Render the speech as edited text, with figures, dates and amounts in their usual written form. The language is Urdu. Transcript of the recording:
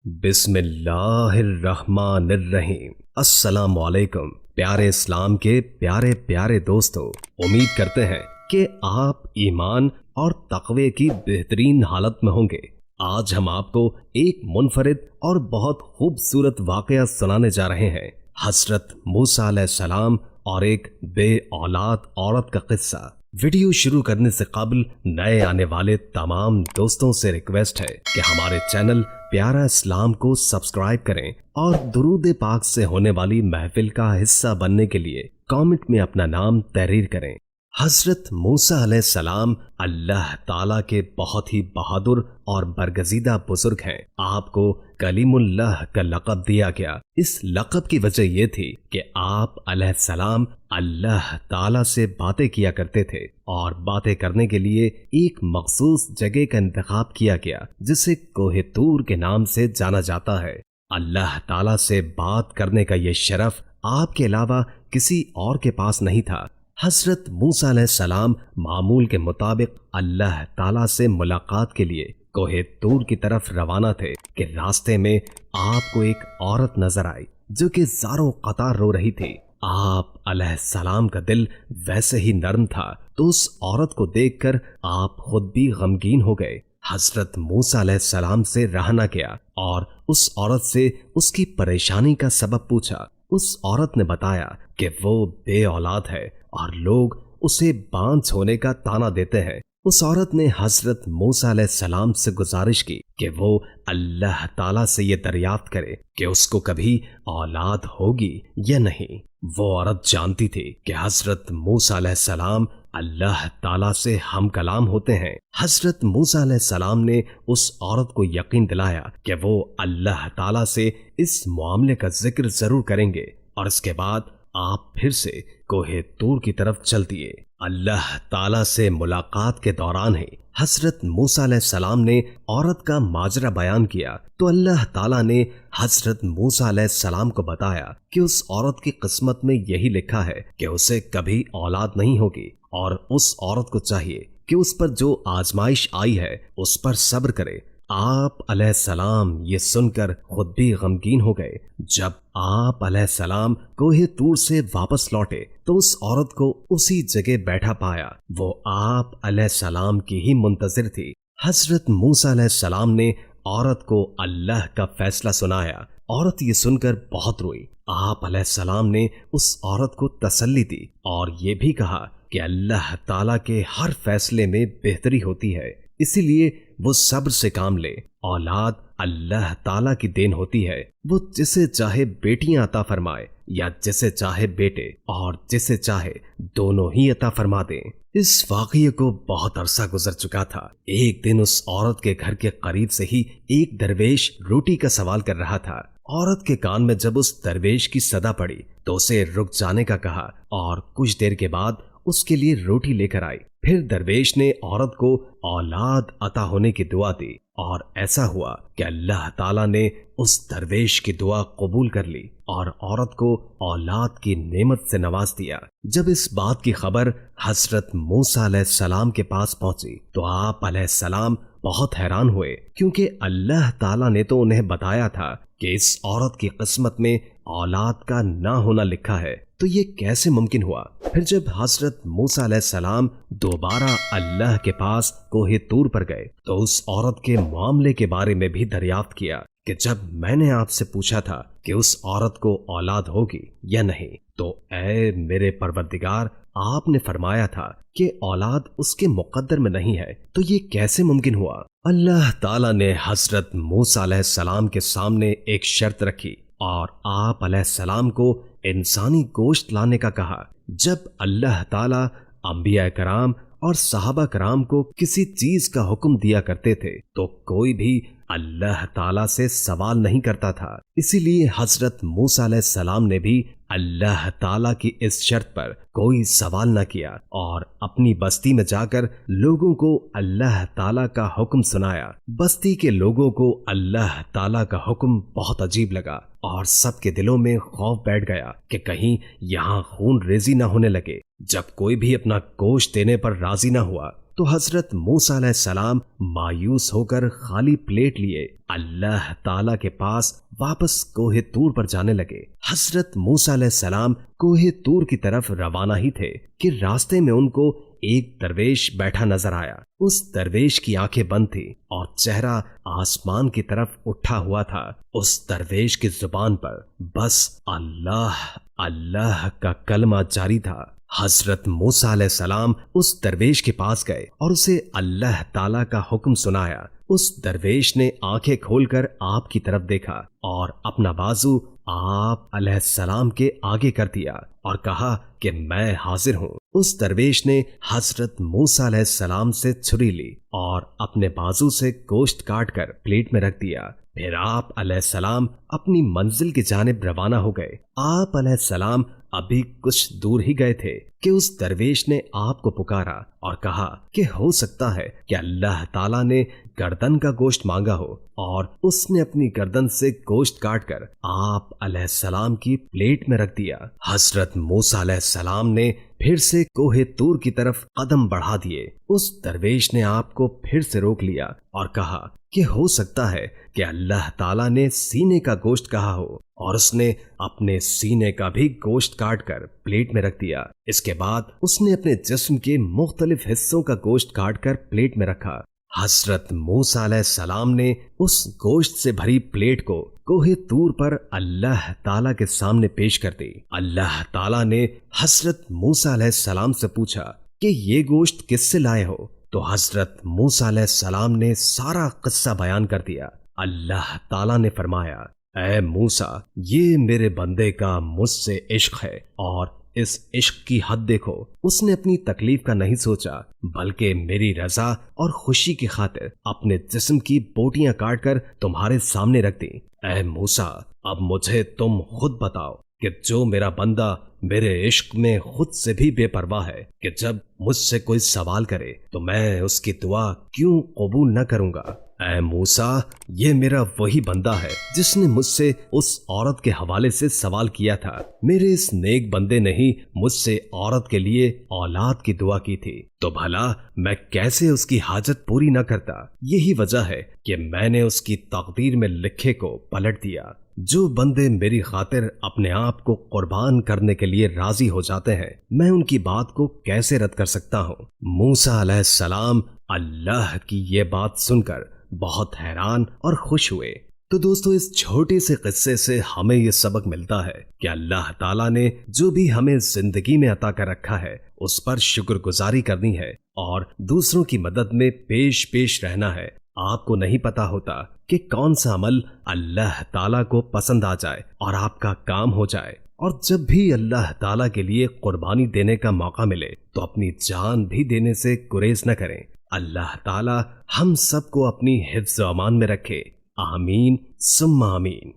بسم اللہ الرحمن الرحیم۔ السلام علیکم پیارے اسلام کے پیارے پیارے دوستو، امید کرتے ہیں کہ آپ ایمان اور تقوی کی بہترین حالت میں ہوں گے۔ آج ہم آپ کو ایک منفرد اور بہت خوبصورت واقعہ سنانے جا رہے ہیں، حضرت موسیٰ علیہ السلام اور ایک بے اولاد عورت کا قصہ۔ ویڈیو شروع کرنے سے قبل نئے آنے والے تمام دوستوں سے ریکویسٹ ہے کہ ہمارے چینل پیارا اسلام کو سبسکرائب کریں اور درود پاک سے ہونے والی محفل کا حصہ بننے کے لیے کامنٹ میں اپنا نام تحریر کریں۔ حضرت موسیٰ علیہ السلام اللہ تعالیٰ کے بہت ہی بہادر اور برگزیدہ بزرگ ہیں۔ آپ کو کلیم اللہ کا لقب دیا گیا۔ اس لقب کی وجہ یہ تھی کہ آپ علیہ السلام اللہ تعالیٰ سے باتیں کیا کرتے تھے، اور باتیں کرنے کے لیے ایک مخصوص جگہ کا انتخاب کیا گیا جسے کوہ طور کے نام سے جانا جاتا ہے۔ اللہ تعالیٰ سے بات کرنے کا یہ شرف آپ کے علاوہ کسی اور کے پاس نہیں تھا۔ حضرت موسیٰ علیہ السلام معمول کے مطابق اللہ تعالیٰ سے ملاقات کے لیے کوہ طور کی طرف روانہ تھے کہ راستے میں آپ کو ایک عورت نظر آئی جو کہ زاروں قطار رو رہی تھی۔ آپ علیہ السلام کا دل ویسے ہی نرم تھا تو اس عورت کو دیکھ کر آپ خود بھی غمگین ہو گئے۔ حضرت موسیٰ علیہ السلام سے رہا نہ گیا اور اس عورت سے اس کی پریشانی کا سبب پوچھا۔ اس عورت نے بتایا کہ وہ بے اولاد ہے اور لوگ اسے بانجھ ہونے کا طعنہ دیتے ہیں۔ اس عورت نے حضرت موسیٰ علیہ السلام سے گزارش کی کہ وہ اللہ تعالیٰ سے یہ دریافت کرے کہ اس کو کبھی اولاد ہوگی یا نہیں۔ وہ عورت جانتی تھی کہ حضرت موسیٰ علیہ السلام اللہ تعالیٰ سے ہم کلام ہوتے ہیں۔ حضرت موسیٰ علیہ السلام نے اس عورت کو یقین دلایا کہ وہ اللہ تعالیٰ سے اس معاملے کا ذکر ضرور کریں گے، اور اس کے بعد آپ پھر سے کوہ طور کی طرف چل دیے۔ اللہ تعالیٰ سے ملاقات کے دوران ہی حضرت موسیٰ علیہ السلام نے عورت کا ماجرا بیان کیا تو اللہ تعالیٰ نے حضرت موسیٰ علیہ السلام کو بتایا کہ اس عورت کی قسمت میں یہی لکھا ہے کہ اسے کبھی اولاد نہیں ہوگی، اور اس عورت کو چاہیے کہ اس پر جو آزمائش آئی ہے اس پر صبر کرے۔ آپ علیہ السلام یہ سن کر خود بھی غمگین ہو گئے۔ جب آپ علیہ السلام کوہ طور سے واپس لوٹے تو اس عورت کو اسی جگہ بیٹھا پایا۔ وہ آپ علیہ السلام کی ہی منتظر تھی۔ حضرت موسیٰ علیہ السلام نے عورت کو اللہ کا فیصلہ سنایا۔ عورت یہ سن کر بہت روئی۔ آپ علیہ السلام نے اس عورت کو تسلی دی اور یہ بھی کہا کہ اللہ تعالیٰ کے ہر فیصلے میں بہتری ہوتی ہے، اسی لیے وہ صبر سے کام لے۔ اولاد اللہ تعالیٰ کی دین ہوتی ہے، وہ جسے چاہے بیٹیاں عطا فرمائے یا جسے چاہے بیٹے، اور جسے چاہے دونوں ہی عطا فرما دیں۔ اس واقعے کو بہت عرصہ گزر چکا تھا۔ ایک دن اس عورت کے گھر کے قریب سے ہی ایک درویش روٹی کا سوال کر رہا تھا۔ عورت کے کان میں جب اس درویش کی صدا پڑی تو اسے رک جانے کا کہا، اور کچھ دیر کے بعد اس کے لیے روٹی لے کر آئی۔ پھر درویش نے عورت کو اولاد عطا ہونے کی دعا دی، اور ایسا ہوا کہ اللہ تعالیٰ نے اس درویش کی دعا قبول کر لی اور عورت کو اولاد کی نعمت سے نواز دیا۔ جب اس بات کی خبر حضرت موسیٰ علیہ السلام کے پاس پہنچی تو آپ علیہ السلام بہت حیران ہوئے، کیونکہ اللہ تعالیٰ نے تو انہیں بتایا تھا کہ اس عورت کی قسمت میں اولاد کا نہ ہونا لکھا ہے، تو یہ کیسے ممکن ہوا؟ پھر جب حضرت موسیٰ علیہ السلام دوبارہ اللہ کے پاس کوہ طور پر گئے تو اس عورت کے معاملے کے بارے میں بھی دریافت کیا کہ جب میں نے آپ سے پوچھا تھا کہ اس عورت کو اولاد ہوگی یا نہیں، تو اے میرے پروردگار، آپ نے فرمایا تھا کہ اولاد اس کے مقدر میں نہیں ہے، تو یہ کیسے ممکن ہوا؟ اللہ تعالیٰ نے حضرت موسیٰ علیہ السلام کے سامنے ایک شرط رکھی اور آپ علیہ السلام کو انسانی گوشت لانے کا کہا۔ جب اللہ تعالیٰ انبیاء کرام اور صحابہ کرام کو کسی چیز کا حکم دیا کرتے تھے تو کوئی بھی اللہ تعالیٰ سے سوال نہیں کرتا تھا، اسی لیے حضرت موسیٰ علیہ السلام نے بھی اللہ تعالیٰ کی اس شرط پر کوئی سوال نہ کیا اور اپنی بستی میں جا کر لوگوں کو اللہ تعالیٰ کا حکم سنایا۔ بستی کے لوگوں کو اللہ تعالیٰ کا حکم بہت عجیب لگا اور سب کے دلوں میں خوف بیٹھ گیا کہ کہیں یہاں خون ریزی نہ ہونے لگے۔ جب کوئی بھی اپنا گوشت دینے پر راضی نہ ہوا تو حضرت موسیٰ علیہ السلام مایوس ہو کر خالی پلیٹ لیے اللہ تعالیٰ کے پاس واپس کوہ طور پر جانے لگے۔ حضرت موسیٰ علیہ السلام کوہ طور کی طرف روانہ ہی تھے کہ راستے میں ان کو ایک درویش بیٹھا نظر آیا۔ اس درویش کی آنکھیں بند تھی اور چہرہ آسمان کی طرف اٹھا ہوا تھا۔ اس درویش کی زبان پر بس اللہ اللہ کا کلمہ جاری تھا۔ حضرت موسیٰ علیہ السلام اس درویش کے پاس گئے اور اسے اللہ تعالیٰ کا حکم سنایا۔ اس درویش نے آنکھیں کھول کر آپ کی طرف دیکھا اور اپنا بازو آپ علیہ السلام کے آگے کر دیا اور کہا کہ میں حاضر ہوں۔ اس درویش نے حضرت موسیٰ علیہ السلام سے چھری لی اور اپنے بازو سے گوشت کاٹ کر پلیٹ میں رکھ دیا۔ پھر آپ علیہ السلام اپنی منزل کی جانب روانہ ہو گئے۔ آپ علیہ السلام ابھی کچھ دور ہی گئے تھے کہ اس درویش نے آپ کو پکارا اور کہا کہ ہو سکتا ہے کہ اللہ تعالیٰ نے گردن کا گوشت مانگا ہو اور اس نے اپنی گردن سے گوشت کاٹ کر آپ علیہ السلام کی پلیٹ میں رکھ دیا۔ حضرت موسیٰ علیہ السلام نے پھر سے کوہ طور کی طرف قدم بڑھا دیے۔ اس درویش نے آپ کو پھر سے روک لیا اور کہا کہ ہو سکتا ہے کہ اللہ تعالیٰ نے سینے کا گوشت کہا ہو اور اس نے اپنے سینے کا بھی گوشت کاٹ کر پلیٹ میں رکھ دیا۔ اس کے بعد اس نے اپنے جسم کے مختلف حصوں کا گوشت کاٹ کر پلیٹ میں رکھا۔ حضرت موسیٰ علیہ السلام نے اس گوشت سے بھری پلیٹ کو کوہ طور پر اللہ تعالیٰ کے سامنے پیش کر دی۔ اللہ تعالیٰ نے حضرت موسیٰ علیہ السلام سے پوچھا کہ یہ گوشت کس سے لائے ہو؟ تو حضرت موسیٰ علیہ السلام نے سارا قصہ بیان کر دیا۔ اللہ تعالیٰ نے فرمایا، اے موسیٰ، یہ میرے بندے کا مجھ سے عشق ہے اور اس عشق کی حد دیکھو۔ اس نے اپنی تکلیف کا نہیں سوچا بلکہ میری رضا اور خوشی کی خاطر اپنے جسم کی بوٹیاں کاٹ کر تمہارے سامنے رکھ دی۔ اے موسیٰ، اب مجھے تم خود بتاؤ کہ جو میرا بندہ میرے عشق میں خود سے بھی بے پرواہ ہے کہ جب مجھ سے کوئی سوال کرے تو میں اس کی دعا کیوں قبول نہ کروں گا؟ اے موسیٰ، یہ میرا وہی بندہ ہے جس نے مجھ سے اس عورت کے حوالے سے سوال کیا تھا۔ میرے اس نیک بندے نے ہی مجھ سے عورت کے لیے اولاد کی دعا کی تھی، تو بھلا میں کیسے اس کی حاجت پوری نہ کرتا؟ یہی وجہ ہے کہ میں نے اس کی تقدیر میں لکھے کو پلٹ دیا۔ جو بندے میری خاطر اپنے آپ کو قربان کرنے کے لیے راضی ہو جاتے ہیں، میں ان کی بات کو کیسے رد کر سکتا ہوں؟ موسیٰ علیہ السلام اللہ کی یہ بات سن کر بہت حیران اور خوش ہوئے۔ تو دوستو، اس چھوٹے سے قصے سے ہمیں یہ سبق ملتا ہے کہ اللہ تعالیٰ نے جو بھی ہمیں زندگی میں عطا کر رکھا ہے اس پر شکر گزاری کرنی ہے اور دوسروں کی مدد میں پیش رہنا ہے۔ آپ کو نہیں پتا ہوتا کہ کون سا عمل اللہ تعالیٰ کو پسند آ جائے اور آپ کا کام ہو جائے، اور جب بھی اللہ تعالیٰ کے لیے قربانی دینے کا موقع ملے تو اپنی جان بھی دینے سے گریز نہ کریں۔ اللہ تعالیٰ ہم سب کو اپنی حفظ و امان میں رکھے۔ آمین ثم آمین۔